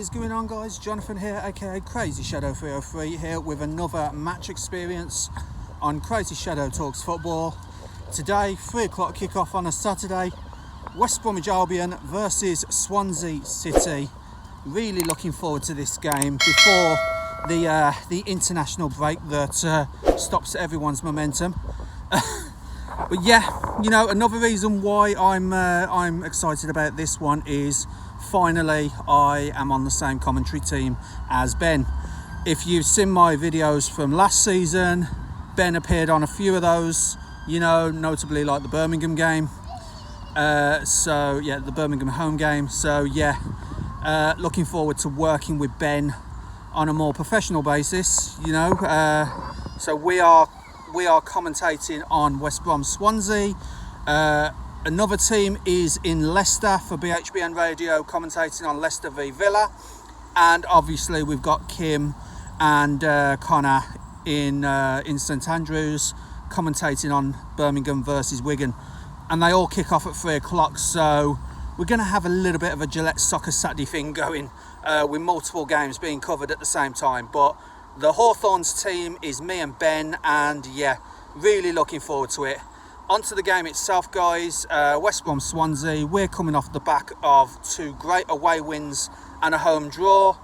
is going on, guys? Jonathan here, aka CrazyShadow 303, here with another match experience on CrazyShadow Talks Football. Today, 3 o'clock kickoff on a Saturday, West Bromwich Albion versus Swansea City. Really looking forward to this game before the international break that stops everyone's momentum. But yeah, you know, another reason why I'm excited about this one is finally I am on the same commentary team as Ben. If you've seen my videos from last season, Ben appeared on a few of those, you know, notably like the Birmingham game. So yeah, the Birmingham home game. So yeah, looking forward to working with Ben on a more professional basis, you know. So we are commentating on West Brom Swansea. Another team is in Leicester for BHBN Radio, commentating on Leicester v Villa, and obviously we've got Kim and Connor in St Andrews commentating on Birmingham versus Wigan, and they all kick off at 3 o'clock. So we're going to have a little bit of a Gillette Soccer Saturday thing going, with multiple games being covered at the same time. But the Hawthorns team is me and Ben, and yeah, really looking forward to it. Onto the game itself, guys. West Brom Swansea, we're coming off the back of 2 great away wins and a home draw.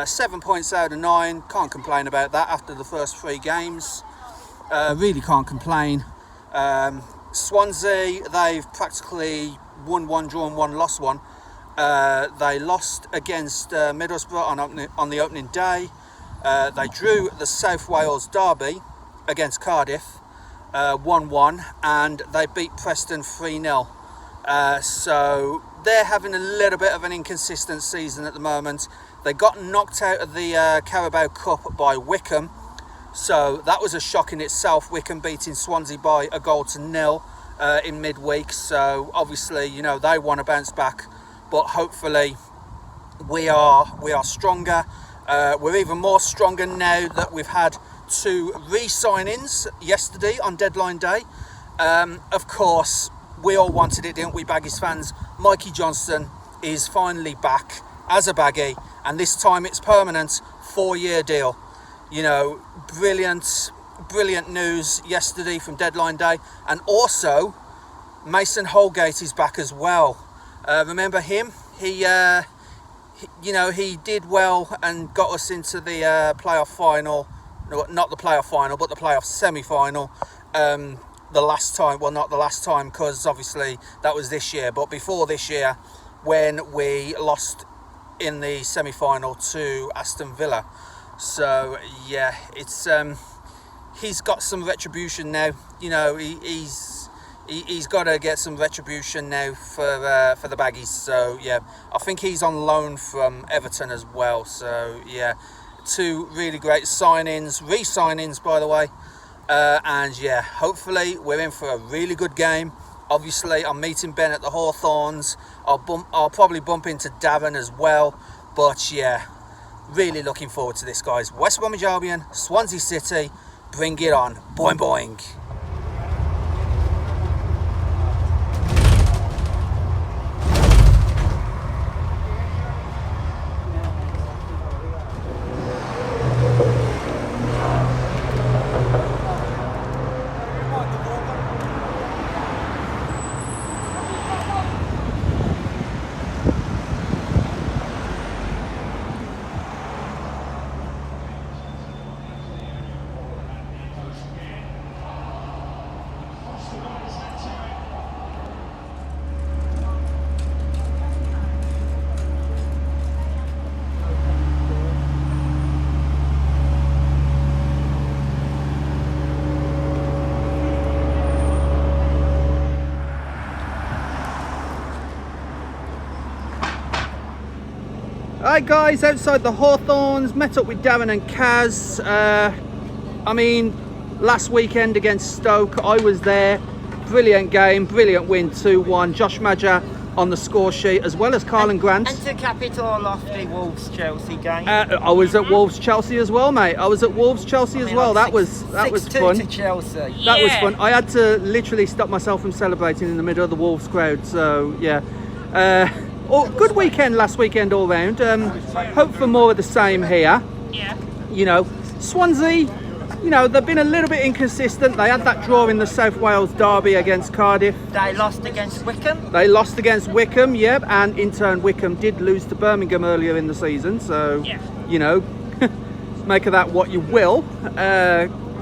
7 points out of 9, can't complain about that after the first 3 games. Really can't complain. Swansea, they've practically won 1, drawn 1, lost 1. They lost against Middlesbrough on the opening day. They drew the South Wales derby against Cardiff 1-1, and they beat Preston 3-0. So they're having a little bit of an inconsistent season at the moment. They got knocked out of the Carabao Cup by Wycombe, so that was a shock in itself. Wycombe beating Swansea by 1-0 in midweek. So obviously, you know, they want to bounce back, but hopefully we are stronger. We're even more stronger now that we've had 2 re-signings yesterday on deadline day. Of course, we all wanted it, didn't we, Baggies fans? Mikey Johnston is finally back as a Baggie, and this time it's permanent, 4-year deal. You know, brilliant news yesterday from deadline day. And also, Mason Holgate is back as well. Remember him? He did well and got us into the playoff final. No, not the playoff final, but the playoff semi-final. The last time, well, not the last time, because obviously that was this year, but before this year, when we lost in the semi-final to Aston Villa. So yeah, it's he's got some retribution now. You know, he's got to get some retribution now for the Baggies. So yeah, I think he's on loan from Everton as well. So yeah, 2 really great signings, re-signings by the way. And yeah, hopefully we're in for a really good game. Obviously, I'm meeting Ben at the Hawthorns. I'll probably bump into Darren as well. But yeah, really looking forward to this, guys. West Bromwich Albion, Swansea City, bring it on. Boing boing. Hi guys, outside the Hawthorns, met up with Darren and Kaz. I mean, last weekend against Stoke, I was there. Brilliant game, brilliant win, 2-1. Josh Madger on the score sheet, as well as Carlin Grant. And to cap it all off, the Wolves-Chelsea game. I was at Wolves-Chelsea as well, mate. I was at Wolves-Chelsea as well. That was fun. To Chelsea. That was fun. I had to literally stop myself from celebrating in the middle of the Wolves crowd. So yeah. good weekend last weekend all round. Hope for more of the same here. Yeah. You know, Swansea, you know, they've been a little bit inconsistent. They had that draw in the South Wales derby against Cardiff. They lost against Wickham. They lost against Wickham, yeah, and in turn Wickham did lose to Birmingham earlier in the season. So, Yeah. you know, make of that what you will,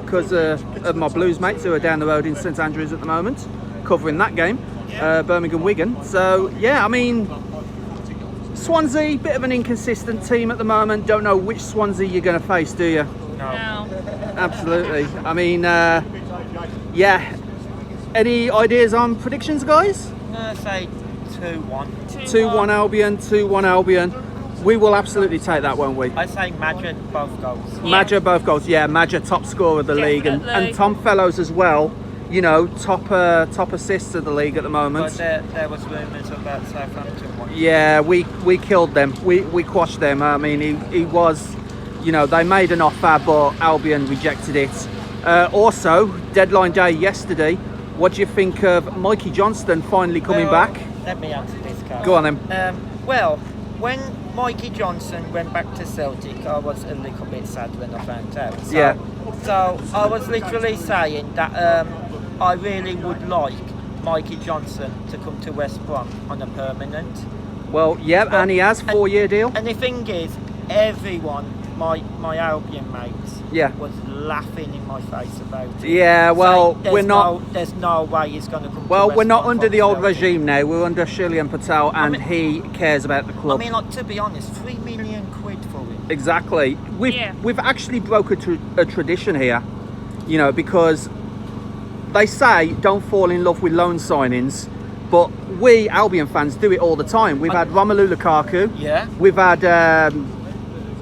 because of my Blues mates who are down the road in St Andrews at the moment, covering that game, Birmingham-Wigan. So, yeah, I mean, Swansea, bit of an inconsistent team at the moment. Don't know which Swansea you're going to face, do you? No. Absolutely. I mean, yeah. Any ideas on predictions, guys? Say 2-1. 2-1 Albion, 2-1 Albion. We will absolutely take that, won't we? I say Madrid both goals. Madja both goals, yeah. Madja top scorer of the league, and Tom Fellows as well. You know, top assists of the league at the moment. But there was rumours about Southampton one. Yeah, we killed them. We quashed them. I mean, he was, you know, they made an offer, but Albion rejected it. Also, deadline day yesterday. What do you think of Mikey Johnston finally coming back? Let me answer this, Carl. Go on then. Well, when Mikey Johnson went back to Celtic, I was a little bit sad when I found out. So, Yeah. So I was literally saying that I really would like Mikey Johnson to come to West Brom on a permanent. Well, yeah, and he has 4-year deal. And the thing is, everyone, my Albion mates, Yeah. was laughing in my face about it. Yeah, well, saying, we're not. There's no way he's going to come. Well, to West we're not Brom under from the old Celtic. regime now. We're under Shillian Patel, and mean- he cares about the I club. mean, like, to be honest, £3 million for him. Exactly. We've actually broken a tradition here, you know, because they say don't fall in love with loan signings, but we Albion fans do it all the time. We've had Romelu Lukaku. Yeah. We've had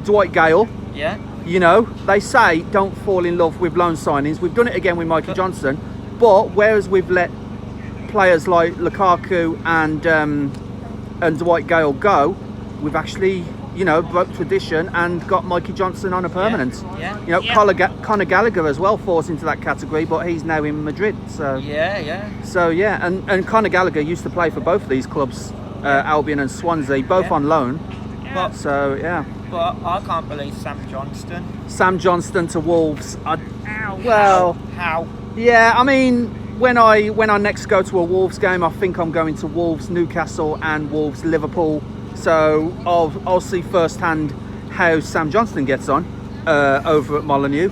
Dwight Gale. Yeah. You know, they say don't fall in love with loan signings. We've done it again with Mikey Johnson, but whereas we've let players like Lukaku and Dwight Gale go, we've actually, you know, broke tradition and got Mikey Johnson on a permanent. Yeah. You know, Yeah. Conor Gallagher as well falls into that category, but he's now in Madrid. So Yeah. so yeah, and Conor Gallagher used to play for both of these clubs, Albion and Swansea, both on loan. But, So yeah. but I can't believe Sam Johnston. Sam Johnston to Wolves. Ow. Well, How? yeah, I mean, when I next go to a Wolves game, I think I'm going to Wolves Newcastle and Wolves Liverpool. So I'll see firsthand how Sam Johnston gets on over at Molineux.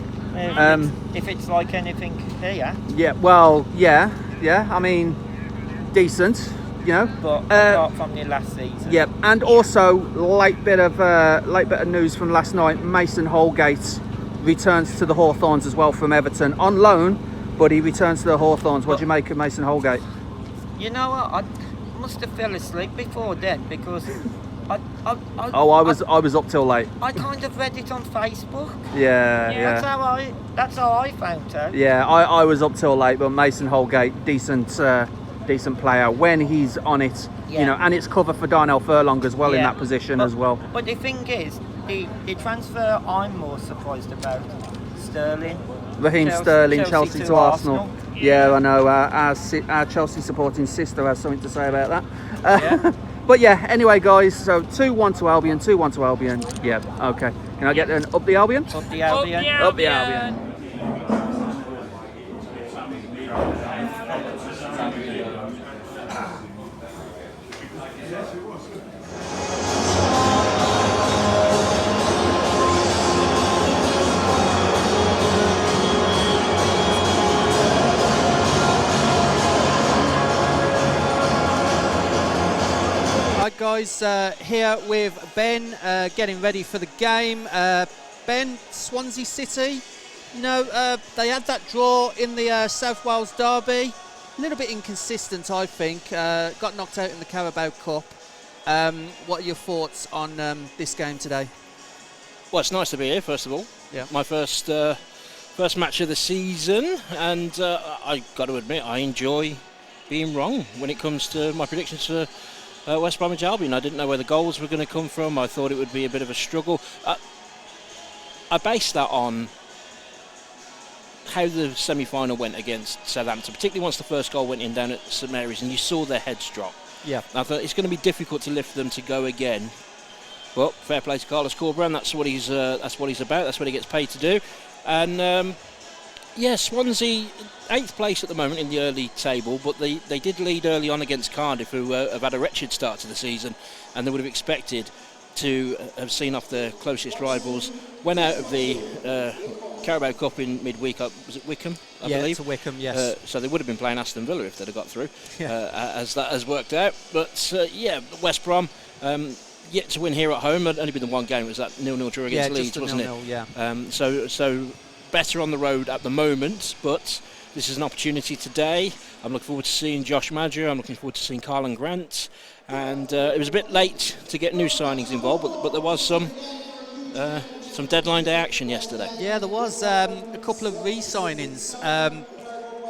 If it's like anything here, Yeah, well, yeah. I mean, decent, you know. but apart from the last season. Yeah, and also late bit of news from last night. Mason Holgate returns to the Hawthorns as well from Everton on loan, but he returns to the Hawthorns. What do you make of Mason Holgate? You know what? I must have fell asleep before then because I I was up till late. I kind of read it on Facebook. Yeah. That's how I found out. Yeah, I was up till late, but Mason Holgate, decent player when he's on it, you Yeah. know, and it's cover for Darnell Furlong as well in Yeah. that position But- as well. But the thing is, the transfer I'm more surprised about, Sterling. Raheem Sterling, Chelsea to Arsenal. Yeah, I know. Our Chelsea supporting sister has something to say about that. Yeah. But yeah, anyway, guys, so 2-1 to Albion, 2-1 to Albion. Yeah, okay. Can I get an up the Albion? Up the Albion. Up the Albion. Right, guys, here with Ben, getting ready for the game. Ben, Swansea City, you know, they had that draw in the South Wales derby. A little bit inconsistent, I think. Got knocked out in the Carabao Cup. What are your thoughts on this game today? Well, it's nice to be here, first of all. Yeah. My first match of the season, and I got to admit, I enjoy being wrong when it comes to my predictions for West Bromwich Albion. I didn't know where the goals were going to come from. I thought it would be a bit of a struggle. I based that on how the semi-final went against Southampton, particularly once the first goal went in down at St Mary's, and you saw their heads drop. Yeah. I thought it's going to be difficult to lift them to go again. But fair play to Carlos Corberán. That's what he's about. That's what he gets paid to do. And Swansea 8th place at the moment in the early table, but they did lead early on against Cardiff, who have had a wretched start to the season, and they would have expected to have seen off their closest rivals. Went out of the Carabao Cup in midweek. Was it Wickham? I believe. To Wickham, yes. So they would have been playing Aston Villa if they'd have got through, Yeah. as that has worked out. But West Brom. Yet to win here at home. Only been the one game. It was that 0-0 draw against Leeds, wasn't it? 0-0, yeah. So better on the road at the moment, but this is an opportunity today. I'm looking forward to seeing Josh Madger. I'm looking forward to seeing Carlin Grant. And it was a bit late to get new signings involved, but there was some deadline day action yesterday. Yeah, there was a couple of re-signings.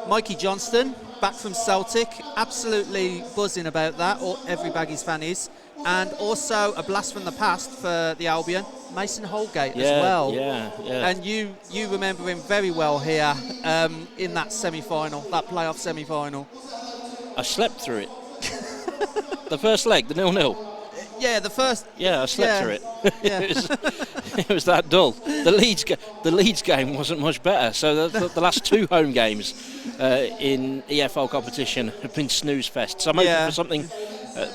Mikey Johnston, back from Celtic, absolutely buzzing about that, or every Baggies fan is. And also a blast from the past for the Albion, Mason Holgate as well. Yeah. And you remember him very well here in that semi-final, that playoff semi-final. I slept through it. The first leg, the 0-0. Yeah, the first. Yeah, I slept through it. Yeah. It was that dull. The Leeds game wasn't much better. So the last two home games in EFL competition have been snooze fests. So I'm hoping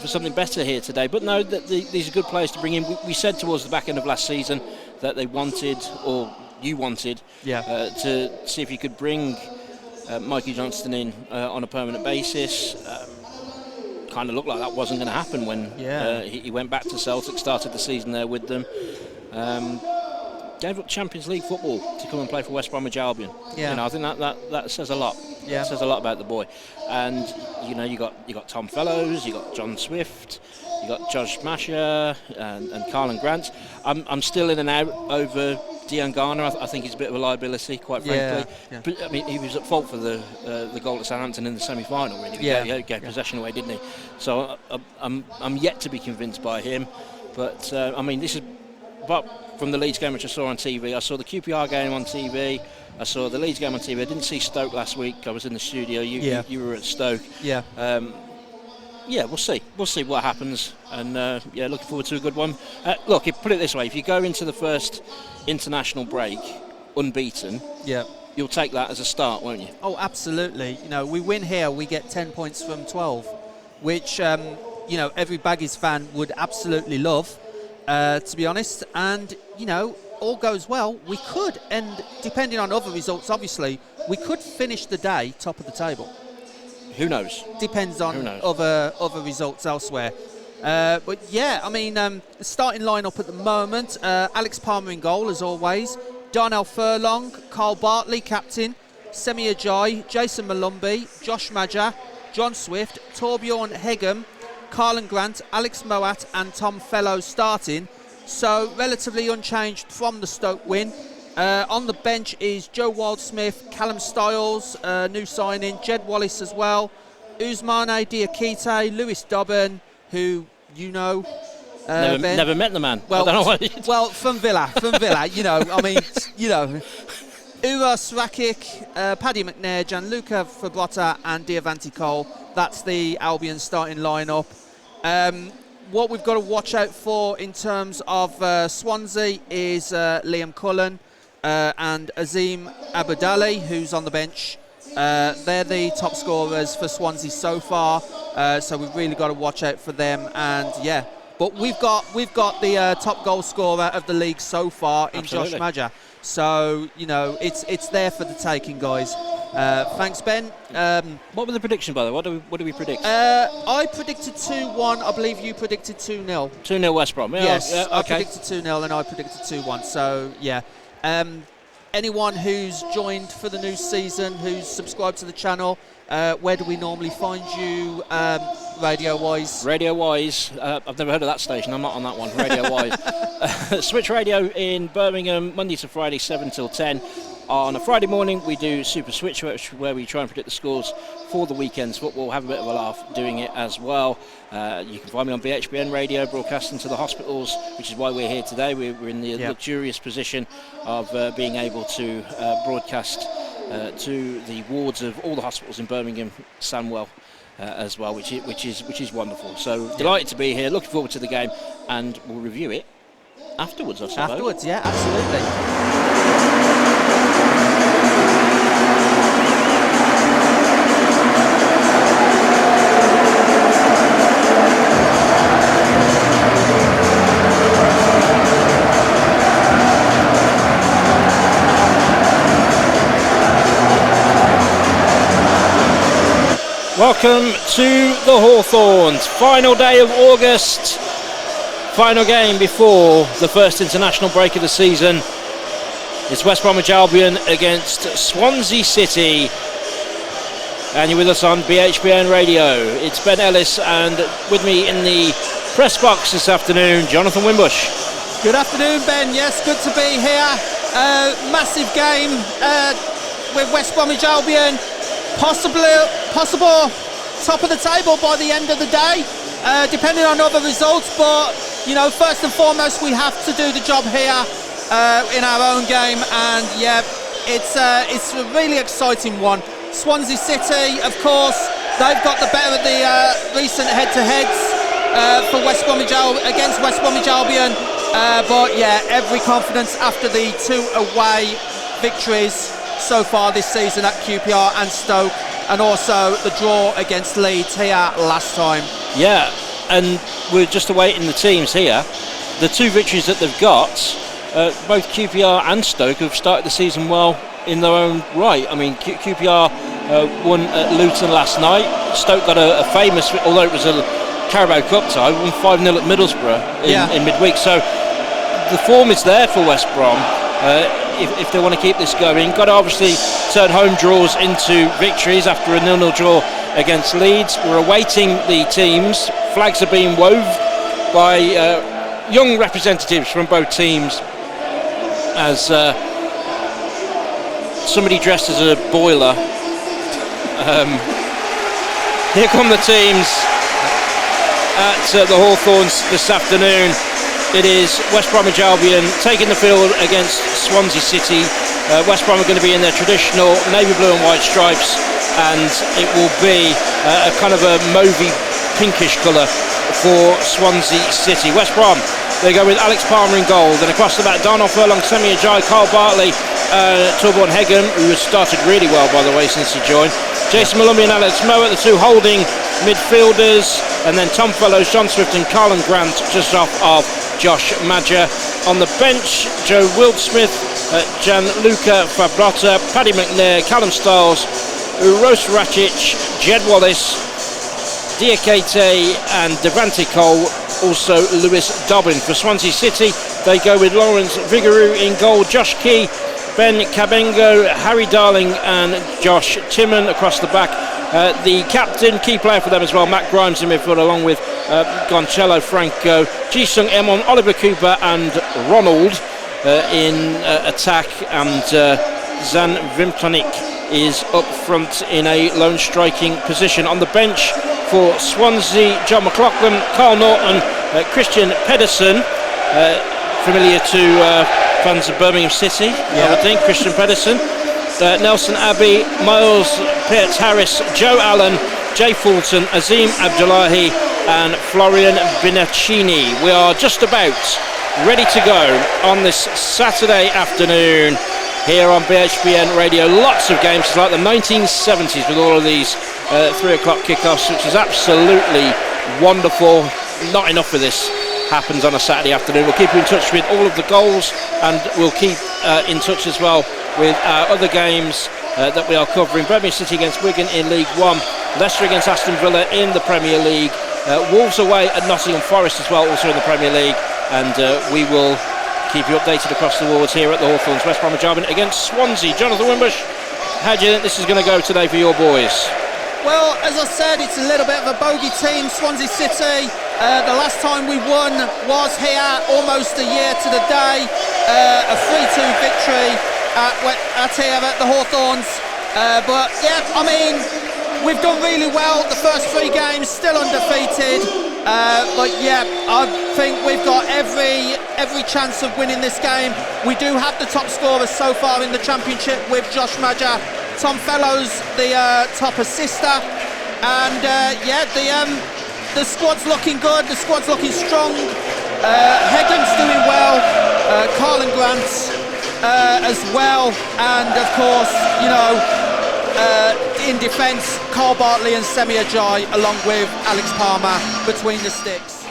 for something better here today. But no, these are good players to bring in. We said towards the back end of last season that they wanted, or you wanted, to see if you could bring Mikey Johnston in on a permanent basis. Kind of looked like that wasn't going to happen when he went back to Celtic, started the season there with them. Gave up Champions League football to come and play for West Bromwich Albion. Yeah. I think that says a lot. Yeah. It says a lot about the boy. And you got Tom Fellows, you got John Swift, you got Josh Masher and Carlin Grant. I'm still in and out over Dean Garner. I think he's a bit of a liability, quite frankly. Yeah. But I mean, he was at fault for the goal at Southampton in the semi-final. Really, he gave possession away, didn't he? So I'm yet to be convinced by him. But I mean, this is from the Leeds game which I saw on TV. I saw the QPR game on TV. I saw the Leeds game on TV. I didn't see Stoke last week. I was in the studio. You were at Stoke. Yeah. We'll see. We'll see what happens. And looking forward to a good one. Look, put it this way: if you go into the first international break unbeaten, you'll take that as a start, won't you? Oh, absolutely. We win here, we get 10 points from 12, which every Baggies fan would absolutely love, to be honest. And all goes well, we could, and depending on other results, obviously, we could finish the day top of the table. Who knows? Depends on other results elsewhere. But yeah, I mean, starting lineup at the moment, Alex Palmer in goal as always, Darnell Furlong, Carl Bartley captain, Semi Ajayi, Jason Malumbi, Josh Madger, John Swift, Torbjorn Hegem, Carlin Grant, Alex Moat and Tom Fellows starting. So relatively unchanged from the Stoke win. On the bench is Joe Wildsmith, Callum Stiles, new signing, Jed Wallace as well, Ousmane Diakite, Lewis Dobbin, who never met the man. Well, I don't know well, from Villa, Uros Rakic, Paddy McNair, Gianluca Fabrota and Diavanti Cole. That's the Albion starting lineup. What we've got to watch out for in terms of Swansea is Liam Cullen and Azim Abudali, who's on the bench. They're the top scorers for Swansea so far, so we've really got to watch out for them. And but we've got the top goal scorer of the league so far in Josh Madger. So it's there for the taking, guys. Thanks, Ben. What were the predictions, by the way? What do we predict? I predicted 2-1. I believe you predicted 2-0. 2-0 West Brom. Yes, okay. I predicted 2-0 and I predicted 2-1. So anyone who's joined for the new season, who's subscribed to the channel, where do we normally find you radio-wise? Radio-wise, I've never heard of that station. I'm not on that one. Radio-wise. Switch Radio in Birmingham, Monday to Friday, 7 till 10. On a Friday morning, we do Super Switch, where we try and predict the scores for the weekend's football. Have a bit of a laugh doing it as well. You can find me on VHBN Radio, broadcasting to the hospitals, which is why we're here today. We're in the luxurious position of being able to broadcast to the wards of all the hospitals in Birmingham, Sandwell, as well, which is wonderful. So delighted to be here. Looking forward to the game, and we'll review it afterwards, I suppose. Afterwards, yeah, absolutely. Welcome to the Hawthorns. Final day of August. Final game before the first international break of the season. It's West Bromwich Albion against Swansea City. And you're with us on BHBN Radio. It's Ben Ellis, and with me in the press box this afternoon, Jonathan Wimbush. Good afternoon, Ben. Yes, good to be here. Massive game with West Bromwich Albion. Possible top of the table by the end of the day, depending on other results. But you know, first and foremost, we have to do the job here in our own game, and yeah, it's a really exciting one. Swansea City, of course, they've got the better of the recent head-to-heads for against West Bromwich Albion. But yeah, every confidence after the 2 away victories so far this season at QPR and Stoke, and also the draw against Leeds here last time. Yeah, and we're just awaiting the teams here. The 2 victories that they've got, both QPR and Stoke have started the season well in their own right. I mean, QPR won at Luton last night. Stoke got a famous, although it was a Carabao Cup tie, won 5-0 at Middlesbrough in midweek. So the form is there for West Brom. If they want to keep this going, got to obviously turn home draws into victories after a 0-0 draw against Leeds. We're awaiting the teams. Flags are being wove by young representatives from both teams, as somebody dressed as a boiler. Here come the teams at the Hawthorns this afternoon. It is West Bromwich Albion taking the field against Swansea City. West Brom are going to be in their traditional navy blue and white stripes, and it will be a kind of a mauvey pinkish colour for Swansea City. West Brom, they go with Alex Palmer in goal. Then across the back, Darnell Furlong, Semi Ajayi, Carl Bartley, Torbjorn Hegem, who has started really well, by the way, since he joined. Jason Malumbi and Alex Moe at the 2 holding midfielders, and then Tom Fellows, John Swift and Carlin Grant just off of Josh Madger. On the bench, Joe Wildsmith, Gianluca Fabrota, Paddy McNair, Callum Stiles, Uros Racic, Jed Wallace, Diakite and Devante Cole, also Lewis Dobbin. For Swansea City, they go with Lawrence Vigouroux in goal, Josh Key, Ben Cabengo, Harry Darling and Josh Timon across the back. The captain, key player for them as well, Matt Grimes in midfield, along with Gonçalo Franco, Ji-Sung Emon, Oliver Cooper and Ronald in attack, and Zan Vimtonik is up front in a lone striking position. On the bench for Swansea, John McLaughlin, Carl Norton, Christian Pedersen, familiar to fans of Birmingham City, I would think, Christian Pedersen. Nelson Abbey, Miles Pearce-Harris, Joe Allen, Jay Fulton, Azim Abdullahi and Florian Binaccini. We are just about ready to go on this Saturday afternoon here on BHBN Radio. Lots of games, it's like the 1970s with all of these 3 o'clock kickoffs, which is absolutely wonderful. Not enough of this happens on a Saturday afternoon. We'll keep you in touch with all of the goals, and we'll keep in touch as well with our other games that we are covering. Birmingham City against Wigan in League One, Leicester against Aston Villa in the Premier League, Wolves away at Nottingham Forest as well, also in the Premier League, and we will keep you updated across the wards here at the Hawthorns. West Bromwich Albion against Swansea. Jonathan Wimbush, how do you think this is going to go today for your boys? Well, as I said, it's a little bit of a bogey team, Swansea City. The last time we won was here, almost a year to the day, a 3-2 victory at here at the Hawthorns. But yeah, I mean, we've done really well the first 3 games, still undefeated. But yeah, I think we've got every chance of winning this game. We do have the top scorers so far in the Championship with Josh Madger, Tom Fellows, the top assister. And yeah, the squad's looking good. The squad's looking strong. Headham's doing well. Carlin Grant as well. And of course, you know, in defence, Carl Bartley and Semi Ajayi, along with Alex Palmer between the sticks.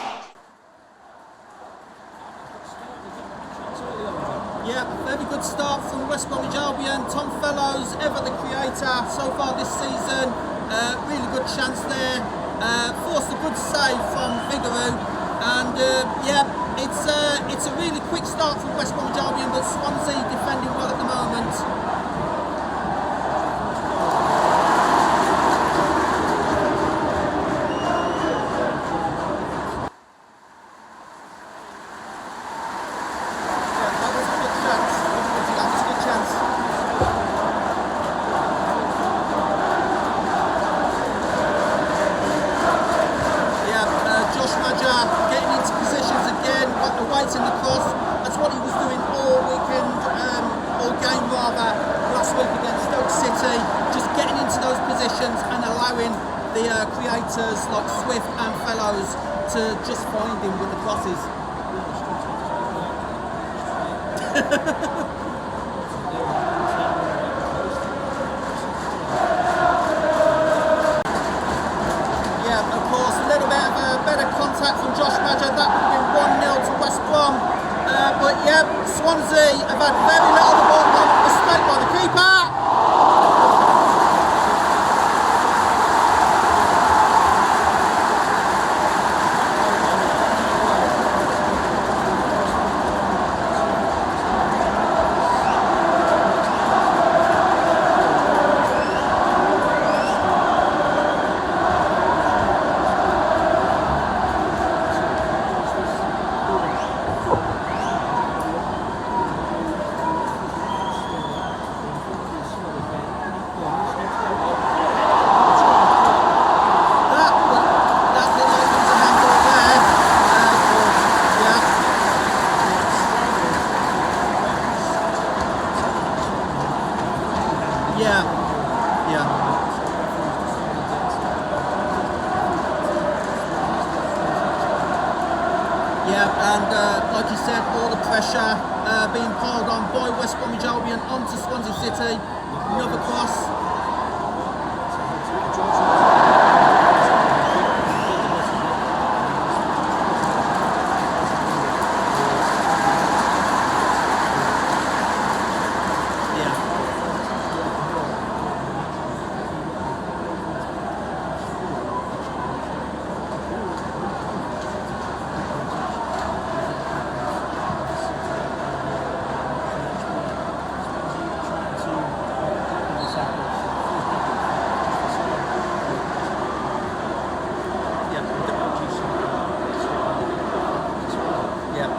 Yeah, very good start from West Bromwich Albion. Tom Fellows, ever the creator so far this season. Really good chance there. Forced a good save from Vigouroux. And yeah, it's a really quick start from West Bromwich Albion, but Swansea defending well at the moment. In the cross, that's what he was doing all weekend, all game rather, last week against Stoke City, just getting into those positions and allowing the creators like Swift and Fellows to just find him with the crosses. Yeah, of course, a little bit of a better contact from Josh Madger. That would have been 1-0 to West Brom. But yeah, Swansea have had very little of the ball. Mistake by the keeper. Like you said, all the pressure being piled on by West Bromwich Albion onto Swansea City. Another cross.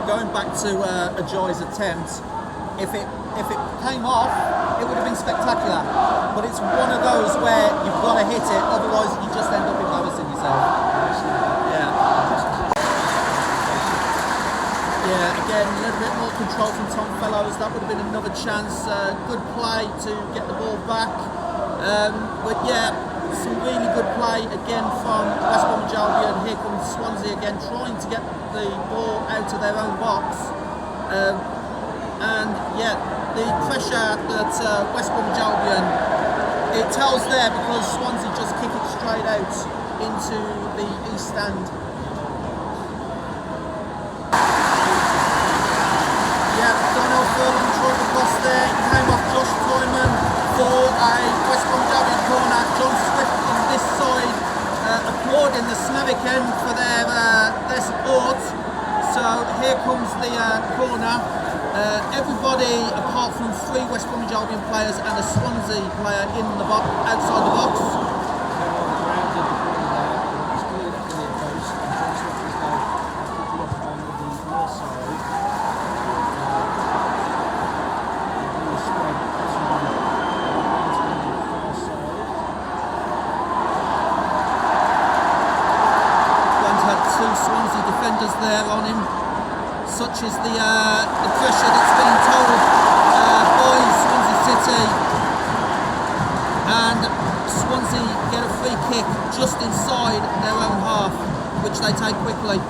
Going back to Ajayi's attempt, if it came off, it would have been spectacular. But it's one of those where you've got to hit it, otherwise you just end up embarrassing yourself. Yeah, again, a little bit more control from Tom Fellows. That would have been another chance. Good play to get the ball back. But yeah, some really good play again from West Bromwich Albion. Here comes Swansea again, trying to get the ball out of their own box. And yeah, the pressure that West Bromwich Albion, it tells there because Swansea just kick it straight out into the east stand. Yeah, Donald further controlled the cross there. He came off Josh Toyman for a West Bromwich Albion corner. John Swift on this side applauding the Slavic end for their support. So here comes the corner. Everybody apart from 3 West Bromwich Albion players and a Swansea player in the box, outside the box. Swansea defenders there on him, such as the pressure that's being told by Swansea City, and Swansea get a free kick just they take quickly.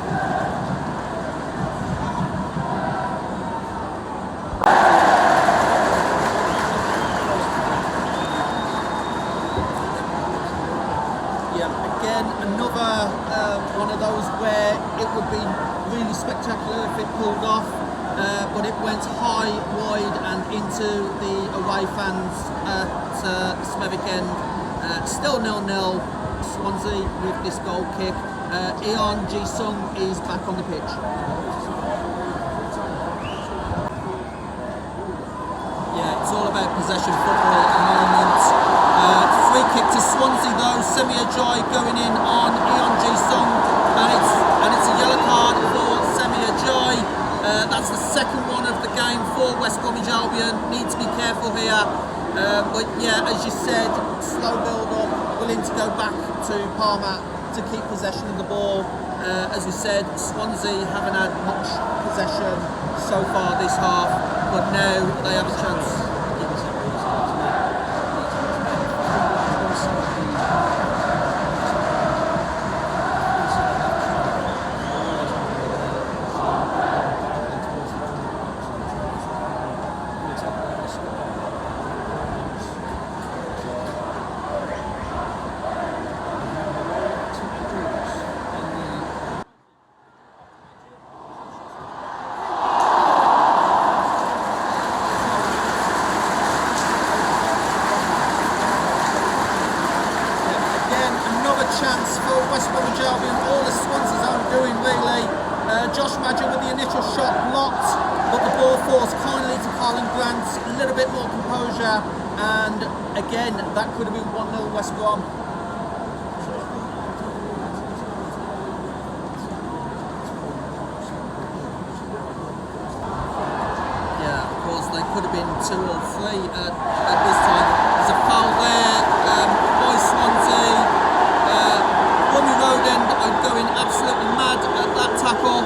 Again, another one of those where it would be really spectacular if it pulled off, but it went high, wide and into the away fans at Smethwick End. Still 0-0, Swansea with this goal kick. Eon Ji-sung is back on the pitch. Yeah, it's all about possession football at the moment. Free kick to Swansea though, Semi Ajayi going in on Eon Ji-sung, and it's a yellow card for Semi Ajayi. That's the second one of the game for West Bromwich Albion. Need to be careful here, but yeah, as you said, slow build up, willing to go back to Palmer to keep possession of the ball. As we said, Swansea haven't had much possession so far this half, but now they have a chance. Chance for West Bromwich Albion, all the Swansea's own doing really. Josh Madger with the initial shot blocked, but the ball falls kindly to Colin Grant, a little bit more composure, and again that could have been 1-0 West Brom. Yeah, of course they could have been 2 or 3 at this time. There's a foul there by Swansea. Roden are going absolutely mad at that tackle.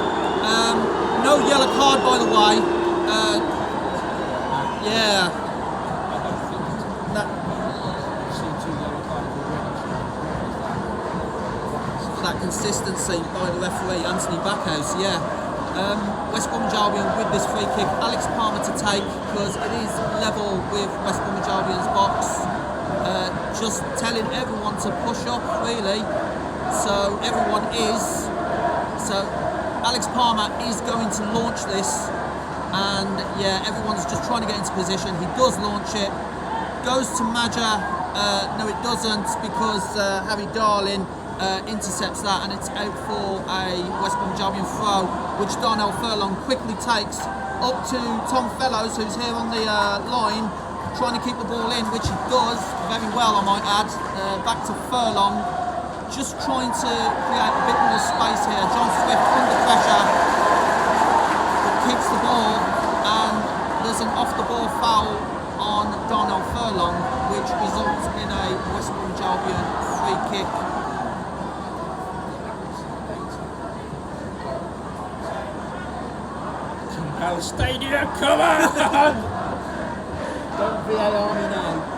No yellow card, by the way. Yeah. That consistency by the referee, Anthony Backhouse. Yeah. West Bromwich Albion with this free kick. Alex Palmer to take because it is level with West Bromwich Albion's box. Just telling everyone to push up, really. So everyone is. So Alex Palmer is going to launch this, and yeah, everyone's just trying to get into position. He does launch it, goes to Madger. No, it doesn't, because Harry Darling intercepts that, and it's out for a West Bromwich Albion throw, which Darnell Furlong quickly takes up to Tom Fellows, who's here on the line, trying to keep the ball in, which he does very well, I might add. Back to Furlong. Just trying to create a bit more space here. John Swift under pressure, but keeps the ball, and there's an off-the-ball foul on Darnell Furlong, which results in a West Bromwich Albion free kick. Compel Stadium, come on! Don't VAR me now.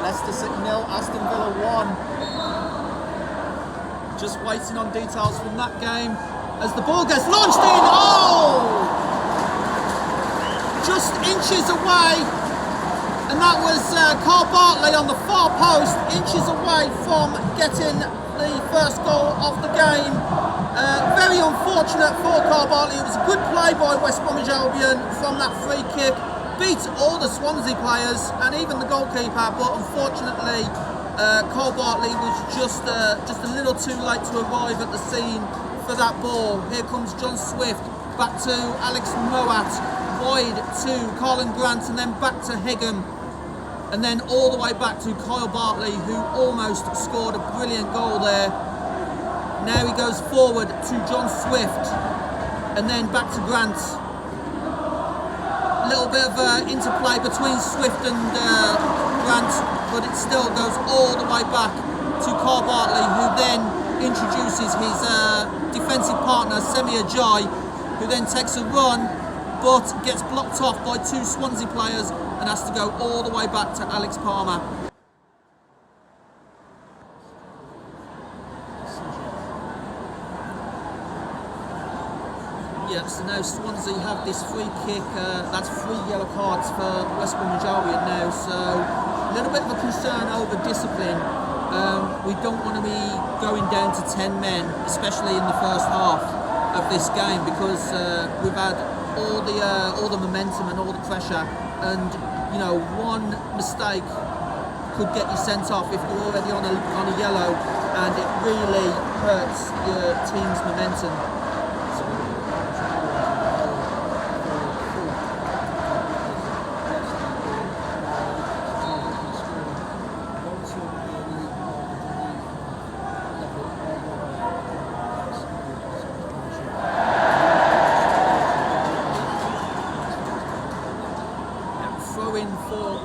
Leicester City 0, Aston Villa 1. Just waiting on details from that game as the ball gets launched in. Oh! Just inches away, and that was Carl Bartley on the far post, inches away from getting the first goal of the game. Very unfortunate for Carl Bartley. It was a good play by West Bromwich Albion from that free kick. Beat all the Swansea players and even the goalkeeper, but unfortunately Carl Bartley was just a little too late to arrive at the scene for that ball. Here comes John Swift, back to Alex Moat, wide to Colin Grant, and then back to Higham, and then all the way back to Kyle Bartley, who almost scored a brilliant goal there. Now he goes forward to John Swift, and then back to Grant. Little bit of interplay between Swift and Grant, but it still goes all the way back to Carl Bartley, who then introduces his defensive partner Semi Ajayi, who then takes a run but gets blocked off by 2 Swansea players and has to go all the way back to Alex Palmer. now Swansea have this free kick. That's 3 yellow cards for West Bromwich Albion now, so a little bit of a concern over discipline. We don't want to be going down to 10 men, especially in the first half of this game, because we've had all the momentum and all the pressure, and you know, one mistake could get you sent off if you're already on a yellow, and it really hurts your team's momentum.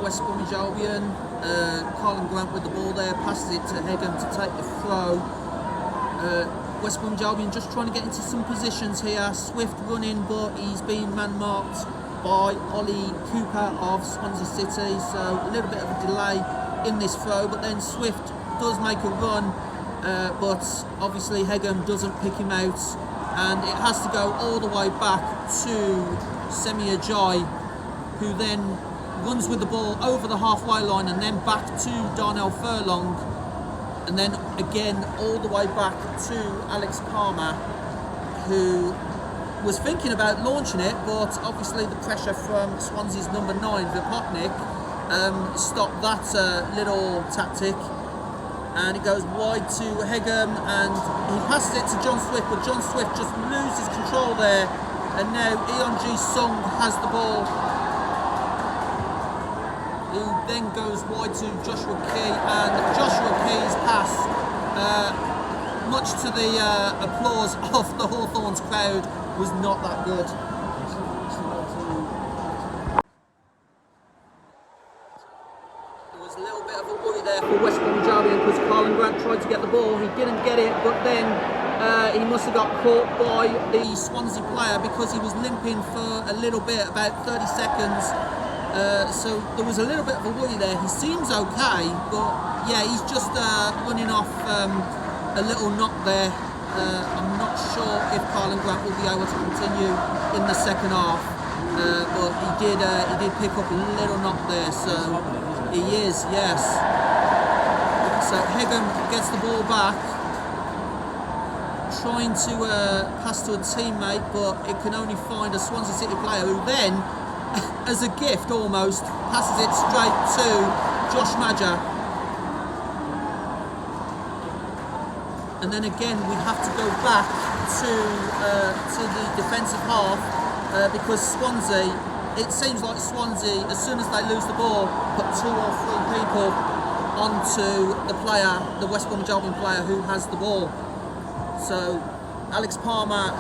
West Bromwich Albion, Carlin Grant with the ball there, passes it to Hegem to take the throw. West Bromwich Albion just trying to get into some positions here. Swift running, but he's been man-marked by Ollie Cooper of Swansea City, so a little bit of a delay in this throw, but then Swift does make a run, but obviously Hegem doesn't pick him out, and it has to go all the way back to Semi Ajayi, who then runs with the ball over the halfway line and then back to Darnell Furlong, and then again all the way back to Alex Palmer, who was thinking about launching it, but obviously the pressure from Swansea's number 9, Vipotnik, stopped that little tactic, and it goes wide to Hegem, and he passes it to John Swift, but John Swift just loses control there, and now Eon G Sung has the ball, who then goes wide to Joshua Key, and Joshua Key's pass, much to the applause of the Hawthorns crowd, was not that good. There was a little bit of a worry there for West Bromwich Albion, because Carlin Grant tried to get the ball, he didn't get it, but then he must have got caught by the Swansea player, because he was limping for a little bit, about 30 seconds. So there was a little bit of a worry there. He seems okay, but yeah, he's just running off a little knock there. I'm not sure if Carlin Grant will be able to continue in the second half, but he did pick up a little knock there. So he is, yes. So Hegem gets the ball back, trying to pass to a teammate, but it can only find a Swansea City player, who then, as a gift almost, passes it straight to Josh Madger. And then again we have to go back to the defensive half, because Swansea, it seems like Swansea, as soon as they lose the ball, put 2 or 3 people onto the player, the West Bromwich Albion player who has the ball. So Alex Palmer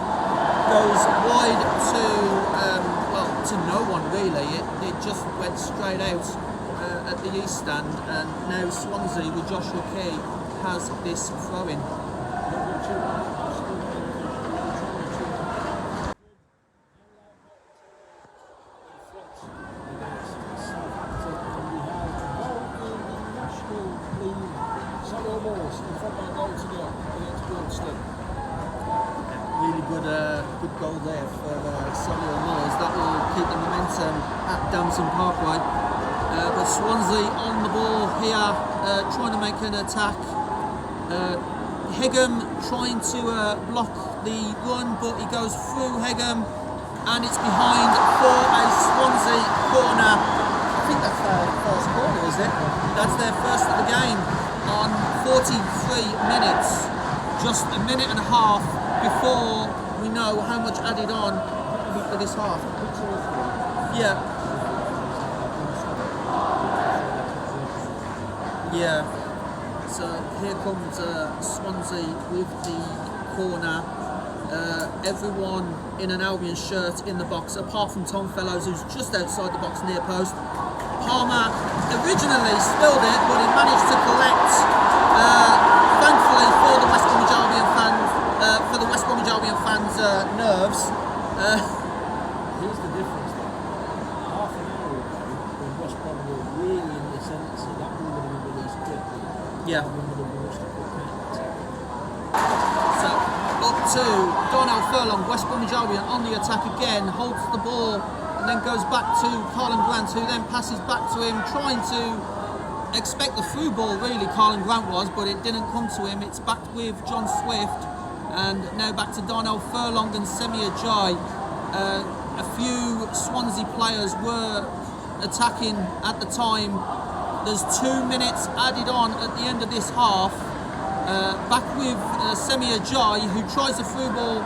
goes wide to no one really. It just went straight out at the east stand, and now Swansea with Joshua Key has this throw-in. Really good goal there for Samuel Moores. That will keep the momentum at Damson Parkway. But Swansea on the ball here, trying to make an attack. Hegem trying to block the run, but he goes through Hegem, and it's behind for a Swansea corner. I think that's their first corner, is it? That's their first of the game on 43 minutes. Just a minute and a half before we know how much added on for this half. Yeah. Yeah. So here comes Swansea with the corner. Everyone in an Albion shirt in the box, apart from Tom Fellows, who's just outside the box near post. Palmer originally spilled it, but he managed to collect, thankfully for the West Bromwich Albion fans, nerves. Here's the difference though. Half an hour ago, when West Brom were really in the ascendancy, that ball would have been released quickly. Yeah. That would have been rushed to quick. So up to to Darnell Furlong. West Bromwich Albion on the attack again, holds the ball and then goes back to Carlin Grant, who then passes back to him, trying to expect the through ball, really, Carlin Grant was, but it didn't come to him. It's back with John Swift, and now back to Darnell Furlong and Semi Ajayi. A few Swansea players were attacking at the time. There's 2 minutes added on at the end of this half. Back with Semi Ajayi, who tries a through ball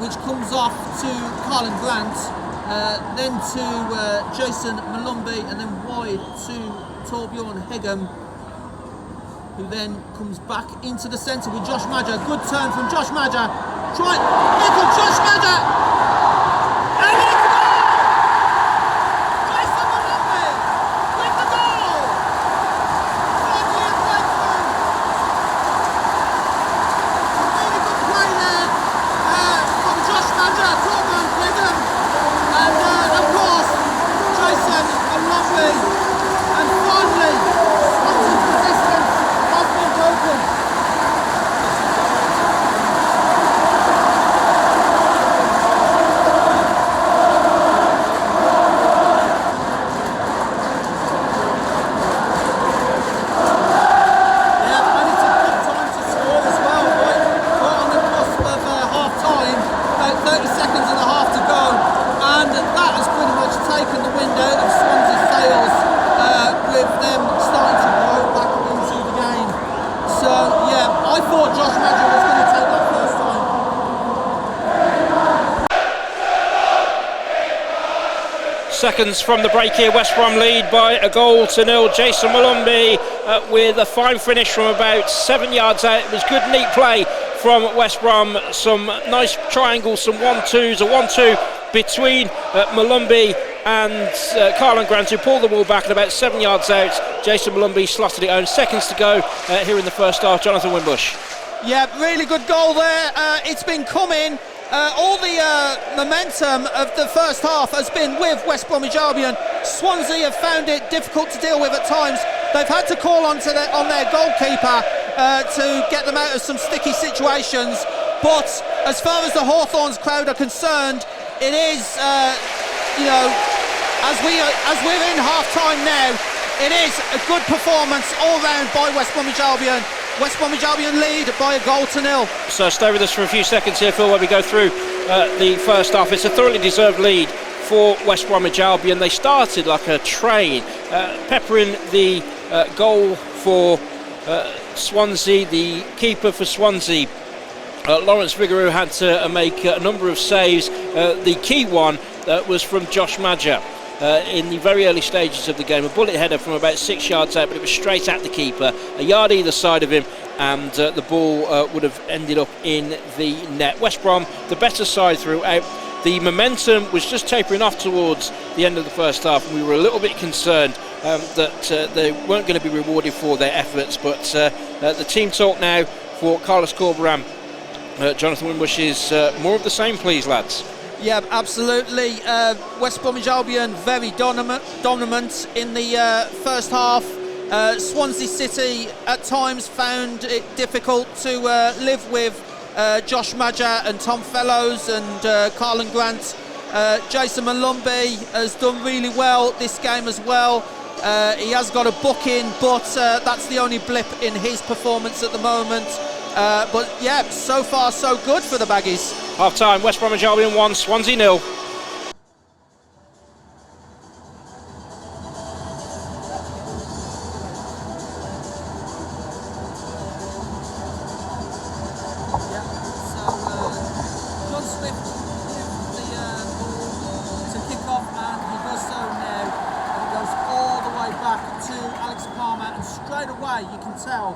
which comes off to Carlin Grant, then to Jason Malumbi, and then wide to Torbjorn Hegem, who then comes back into the centre with Josh Madger. Good turn from Josh Madger. Josh Madger! And it's a goal! Jason Malumbi with the goal! Finally a breakthrough! Really good play there from Josh Madger, Torbjorn Hegem, and of course Jason Malumbi. And finally, Swansea's resistance has been broken. Seconds from the break here, West Brom lead by 1-0. Jason Malumbi with a fine finish from about 7 yards out. It was good, neat play from West Brom. Some nice triangles, some 1-2s, a 1-2 between Malumbi and Carlin Grant, who pulled the ball back at about 7 yards out. Jason Malumbi slotted it home. Seconds to go here in the first half. Jonathan Wimbush. Yeah, really good goal there. It's been coming. All the momentum of the first half has been with West Bromwich Albion. Swansea have found it difficult to deal with at times. They've had to call on their goalkeeper to get them out of some sticky situations. But as far as the Hawthorns crowd are concerned, it is, as we're in half-time now, it is a good performance all round by West Bromwich Albion. West Bromwich Albion lead by 1-0. So stay with us for a few seconds here, Phil, while we go through the first half. It's a thoroughly deserved lead for West Bromwich Albion. They started like a train, peppering the goal for Swansea. The keeper for Swansea, Lawrence Vigouroux, had to make a number of saves. The key one was from Josh Madger. In the very early stages of the game, a bullet header from about 6 yards out, but it was straight at the keeper, a yard either side of him, and the ball would have ended up in the net. West Brom, the better side throughout. The momentum was just tapering off towards the end of the first half, and we were a little bit concerned that they weren't going to be rewarded for their efforts, but the team talk now for Carlos Corberán. Jonathan Wimbush is more of the same, please, lads. Yeah, absolutely. West Bromwich Albion very dominant in the first half. Swansea City at times found it difficult to live with Josh Madger and Tom Fellows and Carlin Grant. Jason Malumbi has done really well this game as well. He has got a booking, but that's the only blip in his performance at the moment. But yeah, so far so good for the Baggies. Half time, West Bromwich Albion 1, Swansea 0. John Swift with the ball to kick off, and he does so now. And it goes all the way back to Alex Palmer, and straight away you can tell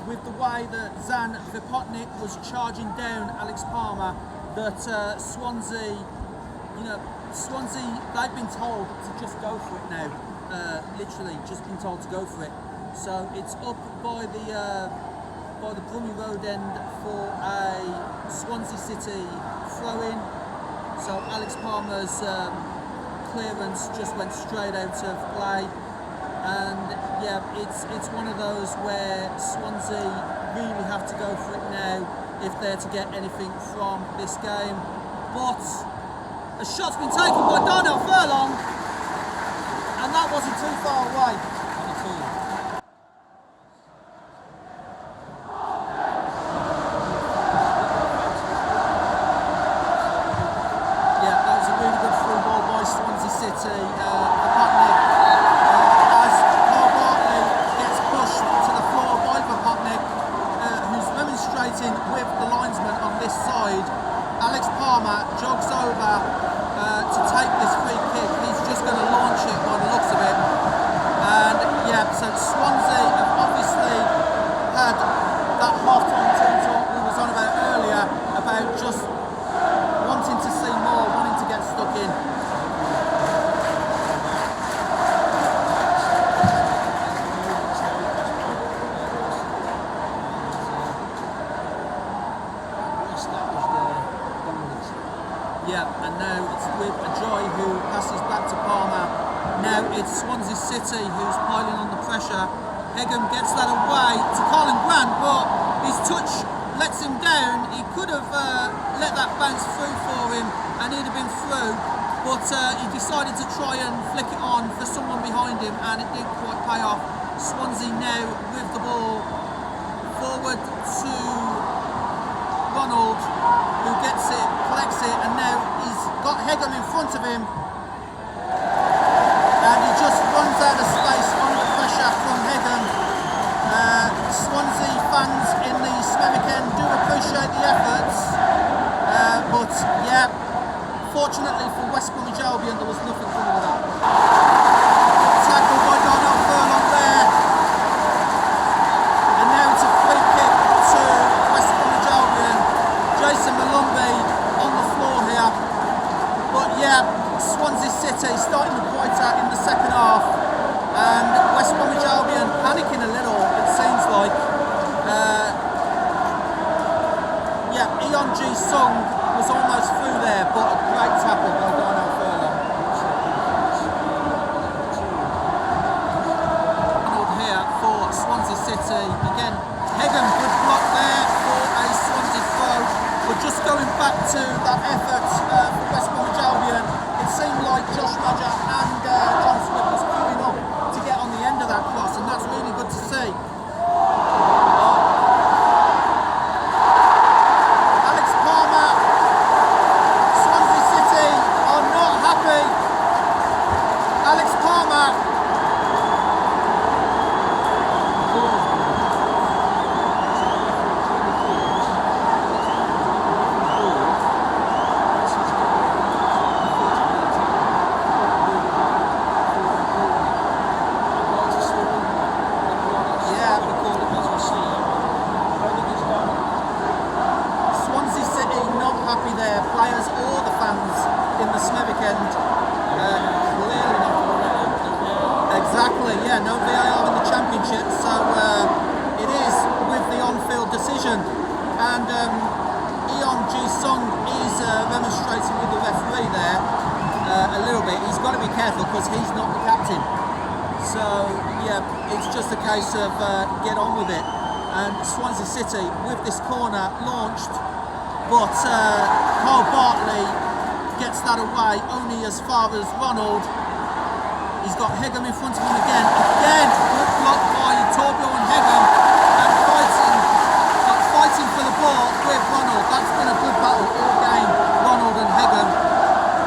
with the way that Zan Vipotnik was charging down Alex Palmer that Swansea, they've been told to just go for it now. Literally just been told to go for it. So it's up by the Brummy Road end for a Swansea City throw-in. So Alex Palmer's clearance just went straight out of play. And yeah, it's one of those where Swansea really have to go for it now. if they're to get anything from this game. But a shot's been taken by Darnell Furlong, and that wasn't too far away. Yeah, that was a really good through ball by Swansea City. Vapotnik, as Carl Bartley gets pushed to the floor by Vapotnik, who's remonstrating with the linesman on this side. Alex Palmer jogs over to take this free kick. He's just going to launch it by the looks of it. And yeah, so Swansea have obviously had that half-time team talk we was on about earlier, about just wanting to see more, wanting to get stuck in. Yeah, and now it's with Ajoy who passes back to Palmer. Now it's Swansea City who's piling on the pressure. Egham gets that away to Colin Grant, but his touch lets him down. He could have let that bounce through for him and he'd have been through, but he decided to try and flick it on for someone behind him and it didn't quite pay off. Swansea now with the ball forward to Ronald, who gets it, collects it, and now he's got Egham in front of him and he just runs out of space under pressure from Egham. Swansea fans in the Smethwick end do appreciate the efforts, but yeah, fortunately for West Bromwich Albion there was nothing coming of that. Tackle by Darnell Furlong there, and now it's a free kick to West Bromwich Albion. Jason Malumbi on the floor here, but yeah, Swansea City starting to brighter in the second half, and West Bromwich Albion panicking a little, it seems like. Yeah, Eon G Sung was almost through there, but a great tackle by Darnell Furlong. Here for Swansea City. Again, Egham, good block there for a Swansea throw. But just going back to that effort for West Bromwich Albion, it seemed like Josh Roger and John Swift was queuing up to get on the end of that cross, and that's really good to see. Alex Palmer, Swansea City are not happy. Alex Palmer. Players or the fans in the Smethwick end clearly not. Exactly, yeah, no VAR in the Championship, so it is with the on-field decision, and Eon G Sung is remonstrating with the referee there a little bit. He's got to be careful because he's not the captain, so yeah, it's just a case of get on with it. And Swansea City with this corner launched, but Carl Bartley gets that away only as far as Ronald. He's got Egham in front of him again. Again, good block by Torbjorn Egham, and fighting for the ball with Ronald. That's been a good battle all game, Ronald and Egham.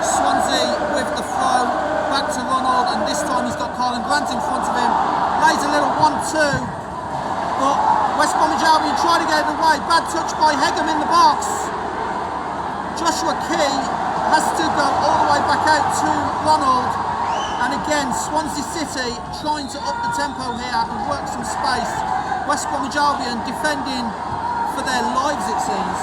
Swansea with the throw, back to Ronald, and this time he's got Colin Grant in front of him. Lays a little 1-2, but West Bromwich Albion try to get it away. Bad touch by Egham in the box. Joshua Key has to go all the way back out to Ronald. And again, Swansea City trying to up the tempo here and work some space. West Bromwich Albion defending for their lives, it seems.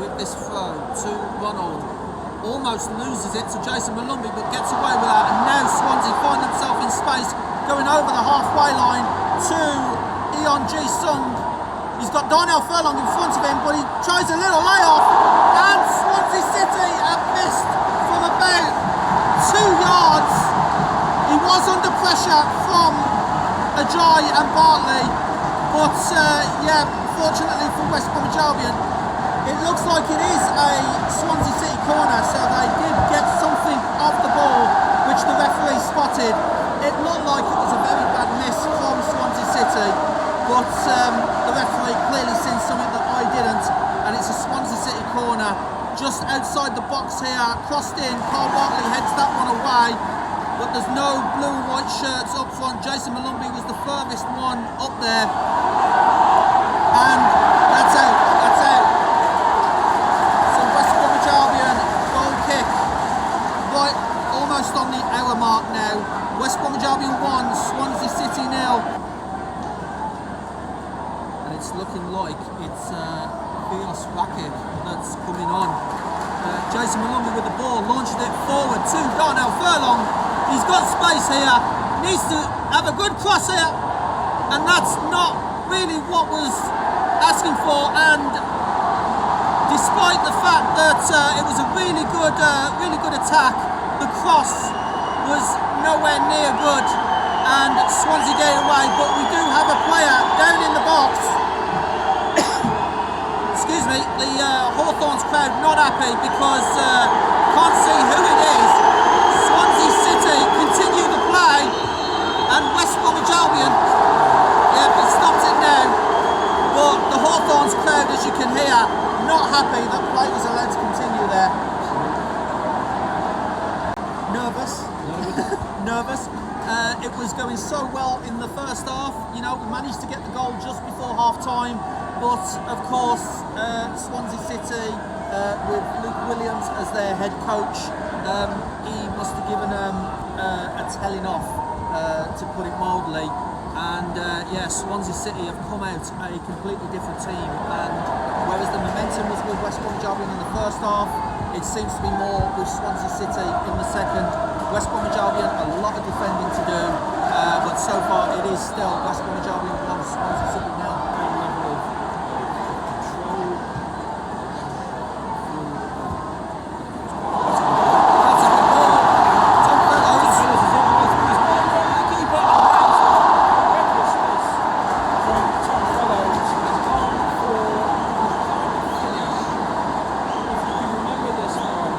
With this throw to Ronald, almost loses it to Jason Malumbi, but gets away with that, and now Swansea find themselves in space, going over the halfway line to Eon G Sung. He's got Darnell Furlong in front of him, but he tries a little layoff, and Swansea City have missed from about 2 yards. He was under pressure from Ajay and Bartley, but yeah, fortunately for West Bromwich Albion, it looks like it is a Swansea City corner, so they did get something off the ball, which the referee spotted. It looked like it was a very bad miss from Swansea City, but the referee clearly seen something that I didn't, and it's a Swansea City corner just outside the box here, crossed in. Carl Bartley heads that one away, but there's no blue and white shirts up front. Jason Malumbi was the furthest one up there, and that's out. So West Bromwich Albion goal kick right almost on the hour mark now. West Bromwich Albion 1, Swansea City 0. And it's looking like it's Fios Rakic that's coming on. Jason Malumbi with the ball, launching it forward to Darnell Furlong. He's got space here, needs to have a good cross here, and that's not really what was asking for. And despite the fact that it was a really good attack, the cross was nowhere near good, and Swansea gave it away. But we do have a player down in the box. Excuse me, the Hawthorns crowd not happy because can't see who it is. Swansea City continue the play, and West Bromwich Albion, yeah, he stopped it now. But the Hawthorns crowd, as you can hear, not happy that play was allowed to continue there. Nervous. It was going so well in the first half. You know, we managed to get the goal just before half time, but of course Swansea City with Luke Williams as their head coach, he must have given a telling off, to put it mildly. And yeah, Swansea City have come out a completely different team, and whereas the momentum was with West Bromwich Albion in the first half, it seems to be more with Swansea City in the second. West Bromwich Albion, a lot of defending to do, but so far it is still West Bromwich Albion 1, Swansea City 0. Level of control. That's a good ball. Tom Fellows. Keeper recklessness from Tom Fellows has gone for finish. If you can remember this one,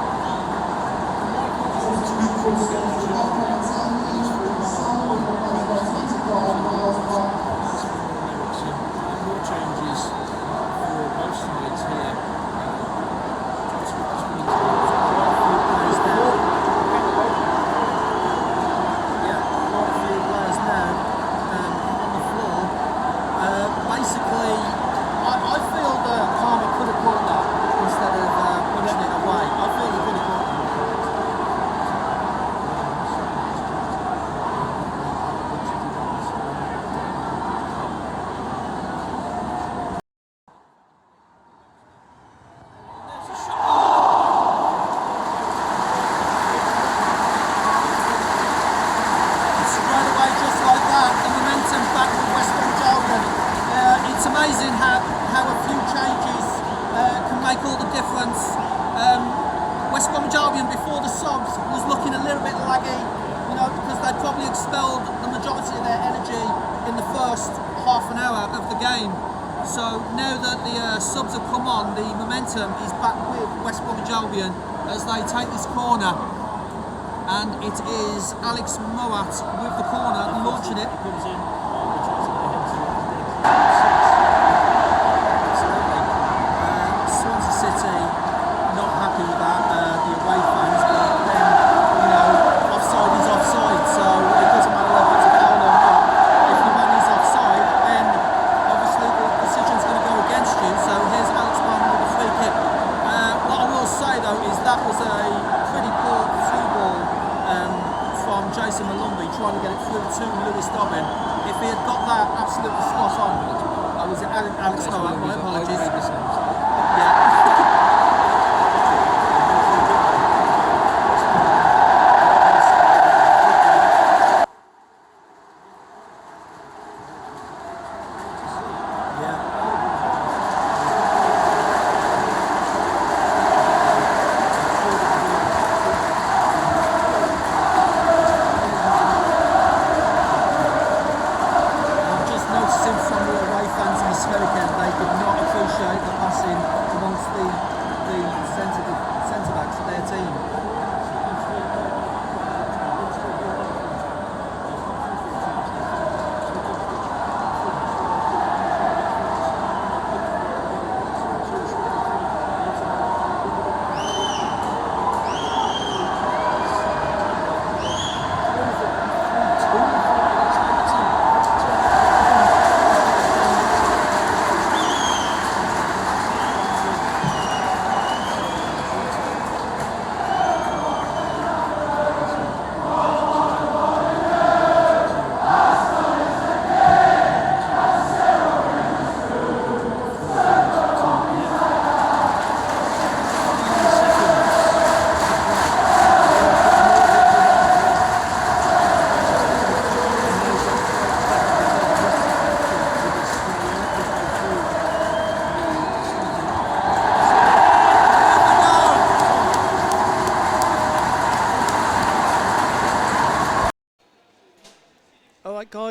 more changes for both sides here. Quite a few players now on the floor. Basically, I feel that Palmer could have caught that instead of punching it away. I feel he could have caught that. Straight away, just like that, the momentum back with West Bromwich Albion. It's amazing how a few changes can make all the difference. West Bromwich Albion before the subs was looking a little bit laggy, you know, because they'd probably expelled the majority of their energy in the first half an hour of the game. So now that the subs have come on, the momentum is back with West Bromwich Albion as they take this corner. And it is Alex Moat with the corner, launching it. Comes in, Absolutely. Swansea City not happy with that, the away fans, but then, you know, offside is offside, so it doesn't matter whether it's a foul or not. If the man is offside, then obviously the decision's going to go against you, so here's Alex Moat with a free kick. What I will say though is that was a pretty poor through ball from Jason Malumbi trying to get it through to Lewis Dobbin. If he had got that absolutely spot on, was it Alex Moat? My apologies. Yeah.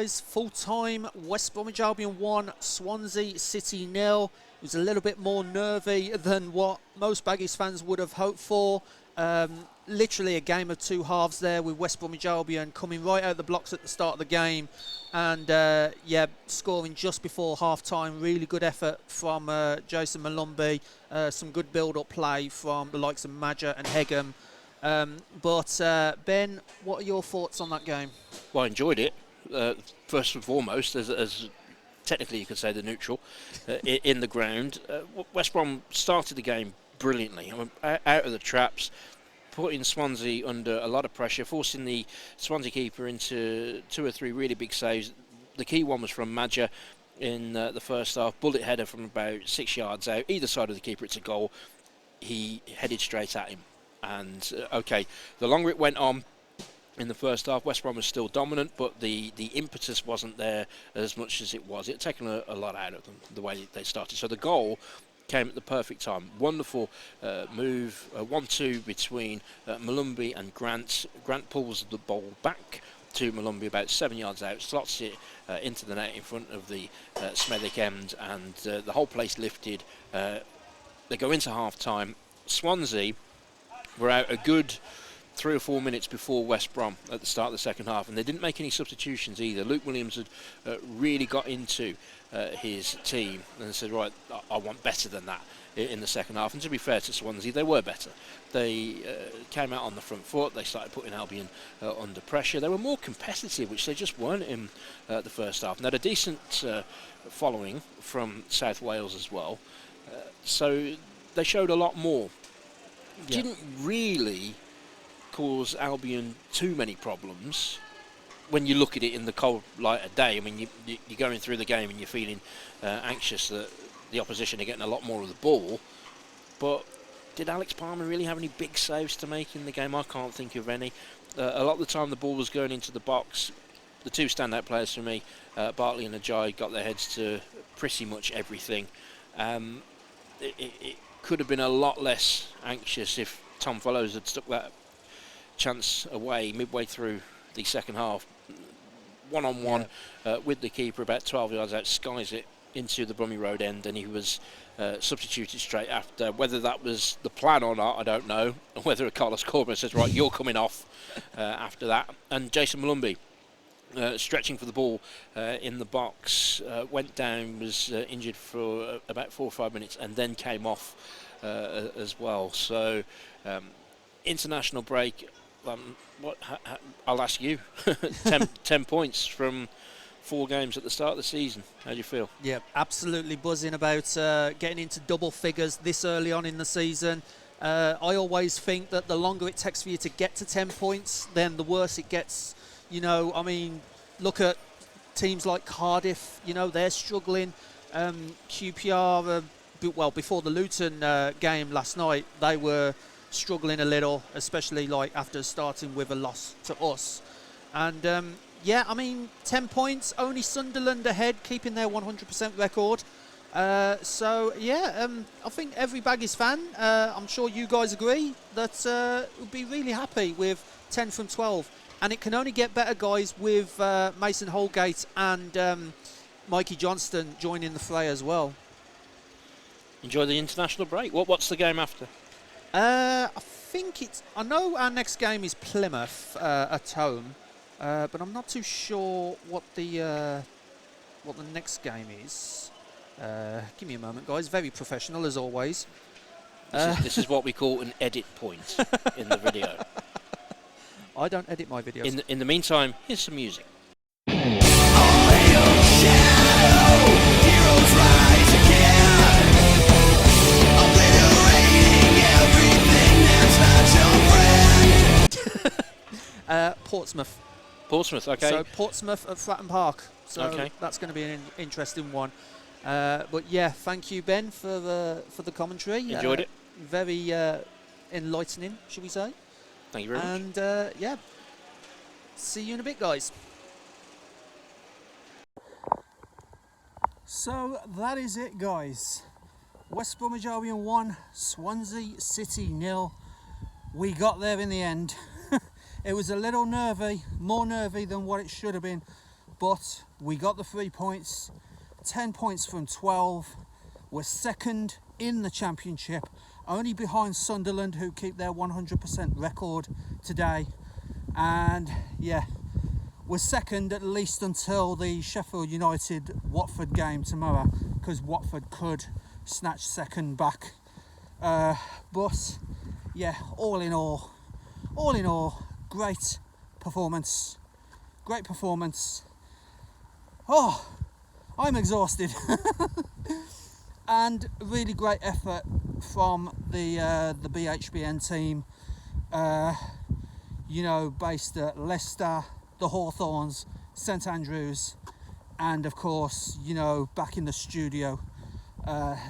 guys. Full time, West Bromwich Albion 1, Swansea City 0. It was a little bit more nervy than what most Baggies fans would have hoped for. Literally a game of two halves there, with West Bromwich Albion coming right out the blocks at the start of the game, and scoring just before half time. Really good effort from Jason Malumbi, some good build-up play from the likes of Madger and Hegem. But Ben, what are your thoughts on that game? Well, I enjoyed it. First and foremost, as technically you could say the neutral in the ground. West Brom started the game brilliantly. I mean, out of the traps, putting Swansea under a lot of pressure, forcing the Swansea keeper into 2 or 3 really big saves. The key one was from Madger in the first half, bullet header from about 6 yards out. Either side of the keeper, it's a goal. He headed straight at him. And, the longer it went on in the first half, West Brom was still dominant, but the impetus wasn't there as much as it was. It had taken a lot out of them, the way they started. So the goal came at the perfect time. Wonderful move, 1-2 between Malumbi and Grant. Grant pulls the ball back to Malumbi about 7 yards out, slots it into the net in front of the Smethwick end, and the whole place lifted. They go into half-time. Swansea were out a good 3 or 4 minutes before West Brom at the start of the second half, and they didn't make any substitutions either. Luke Williams had really got into his team and said, right, I want better than that in the second half. And to be fair to Swansea, they were better. They came out on the front foot. They started putting Albion under pressure. They were more competitive, which they just weren't in the first half. And they had a decent following from South Wales as well. So they showed a lot more. Yeah. Didn't really cause Albion too many problems when you look at it in the cold light of day. I mean, you're going through the game and you're feeling anxious that the opposition are getting a lot more of the ball. But did Alex Palmer really have any big saves to make in the game? I can't think of any. A lot of the time the ball was going into the box. The two standout players for me, Bartley and Ajayi, got their heads to pretty much everything. It could have been a lot less anxious if Tom Fellows had stuck that chance away midway through the second half. One-on-one with the keeper about 12 yards out, skies it into the Brummie Road end, and he was substituted straight after. Whether that was the plan or not, I don't know. Whether Carlos Corbin says, right, you're coming off after that. And Jason Malumbi, stretching for the ball in the box, went down, was injured for about 4 or 5 minutes, and then came off as well. So international break. I'll ask you. 10 points from 4 games at the start of the season. How do you feel? Yeah, absolutely buzzing about getting into double figures this early on in the season. I always think that the longer it takes for you to get to 10 points, then the worse it gets. You know, I mean, look at teams like Cardiff. You know, they're struggling. QPR, before the Luton game last night, they were struggling a little, especially like after starting with a loss to us. And I mean, 10 points, only Sunderland ahead, keeping their 100% record. I think every Baggies fan, I'm sure you guys agree, that would be really happy with 10 from 12. And it can only get better, guys, with Mason Holgate and Mikey Johnston joining the fray as well. Enjoy the international break. What's the game after? I know our next game is Plymouth at home, but I'm not too sure what the next game is. Give me a moment, guys. Very professional as always. This is what we call an edit point in the video. I don't edit my videos. In the meantime, here's some music. Portsmouth. Portsmouth, okay. So Portsmouth at Fratton Park. So okay. That's going to be an interesting one. But yeah, thank you, Ben, for the commentary. Enjoyed it. Very enlightening, should we say? Thank you very much. And see you in a bit, guys. So that is it, guys. West Bromwich Albion 1, Swansea City 0. We got there in the end. It was a little nervy, more nervy than what it should have been, but we got the 3 points, 10 points from 12. We're second in the Championship, only behind Sunderland, who keep their 100% record today. And yeah, we're second at least until the Sheffield United Watford game tomorrow, because Watford could snatch second back. But yeah, all in all, great performance. Oh, I'm exhausted. And really great effort from the BHBN team, you know, based at Leicester, the Hawthorns, St Andrews, and of course, you know, back in the studio.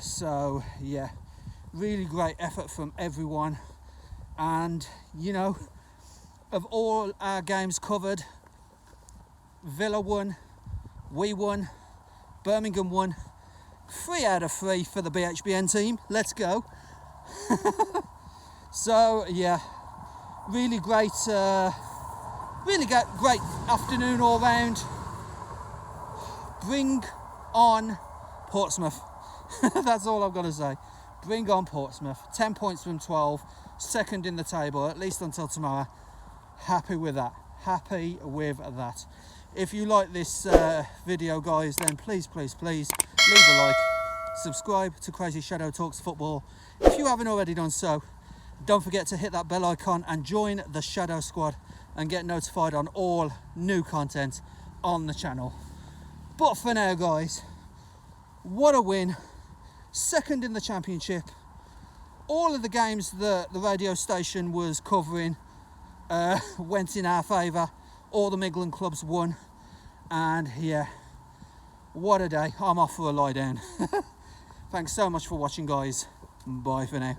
So yeah, really great effort from everyone. And you know, of all our games covered, Villa won, we won, Birmingham won. 3 out of 3 for the BHBN team. Let's go. So yeah, really great great afternoon all round. Bring on Portsmouth. That's all I've got to say. Bring on Portsmouth. 10 points from 12, second in the table, at least until tomorrow. Happy with that. If you like this video, guys, then please leave a like, subscribe to Crazy Shadow Talks Football if you haven't already done so. Don't forget to hit that bell icon and join the Shadow Squad and get notified on all new content on the channel. But for now, guys, what a win. Second in the Championship. All of the games that the radio station was covering went in our favour. All the Midland clubs won. And yeah, what a day. I'm off for a lie down. Thanks so much for watching, guys. Bye for now.